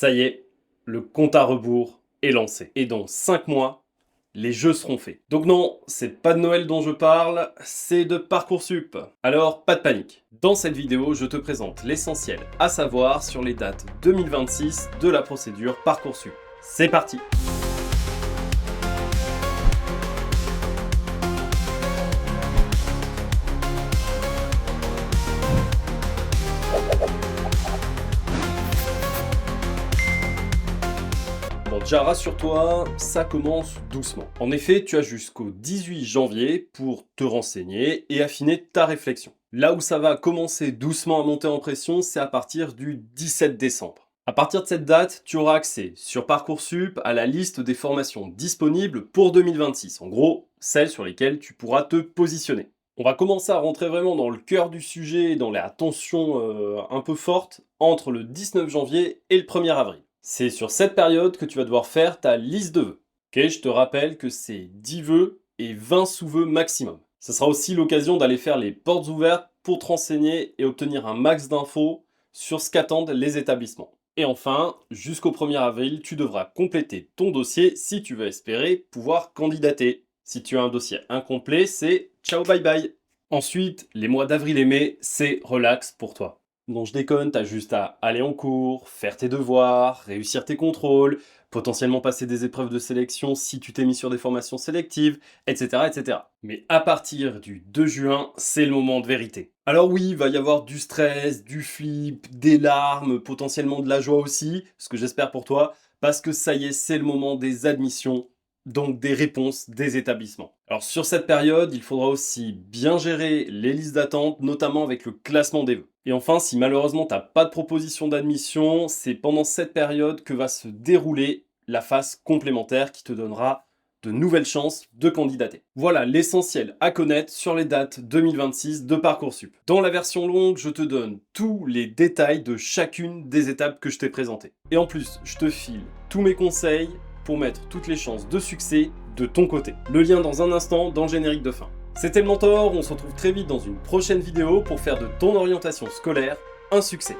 Ça y est, le compte à rebours est lancé. Et dans 5 mois, les jeux seront faits. Donc non, c'est pas de Noël dont je parle, c'est de Parcoursup. Alors, pas de panique. Dans cette vidéo, je te présente l'essentiel à savoir sur les dates 2026 de la procédure Parcoursup. C'est parti! Bon, déjà rassure-toi, ça commence doucement. En effet, tu as jusqu'au 18 janvier pour te renseigner et affiner ta réflexion. Là où ça va commencer doucement à monter en pression, c'est à partir du 17 décembre. À partir de cette date, tu auras accès sur Parcoursup à la liste des formations disponibles pour 2026. En gros, celles sur lesquelles tu pourras te positionner. On va commencer à rentrer vraiment dans le cœur du sujet, dans la tension un peu forte, entre le 19 janvier et le 1er avril. C'est sur cette période que tu vas devoir faire ta liste de vœux. Ok, je te rappelle que c'est 10 vœux et 20 sous-vœux maximum. Ce sera aussi l'occasion d'aller faire les portes ouvertes pour te renseigner et obtenir un max d'infos sur ce qu'attendent les établissements. Et enfin, jusqu'au 1er avril, tu devras compléter ton dossier si tu veux espérer pouvoir candidater. Si tu as un dossier incomplet, c'est ciao bye bye. Ensuite, les mois d'avril et mai, c'est relax pour toi. Non, je déconne, t'as juste à aller en cours, faire tes devoirs, réussir tes contrôles, potentiellement passer des épreuves de sélection si tu t'es mis sur des formations sélectives, etc., etc. Mais à partir du 2 juin, c'est le moment de vérité. Alors oui, il va y avoir du stress, du flip, des larmes, potentiellement de la joie aussi, ce que j'espère pour toi, parce que ça y est, c'est le moment des admissions, donc des réponses des établissements. Alors sur cette période, il faudra aussi bien gérer les listes d'attente, notamment avec le classement des vœux. Et enfin, si malheureusement tu n'as pas de proposition d'admission, c'est pendant cette période que va se dérouler la phase complémentaire qui te donnera de nouvelles chances de candidater. Voilà l'essentiel à connaître sur les dates 2026 de Parcoursup. Dans la version longue, je te donne tous les détails de chacune des étapes que je t'ai présentées. Et en plus, je te file tous mes conseils pour mettre toutes les chances de succès de ton côté. Le lien dans un instant dans le générique de fin. C'était le Mentor, on se retrouve très vite dans une prochaine vidéo pour faire de ton orientation scolaire un succès.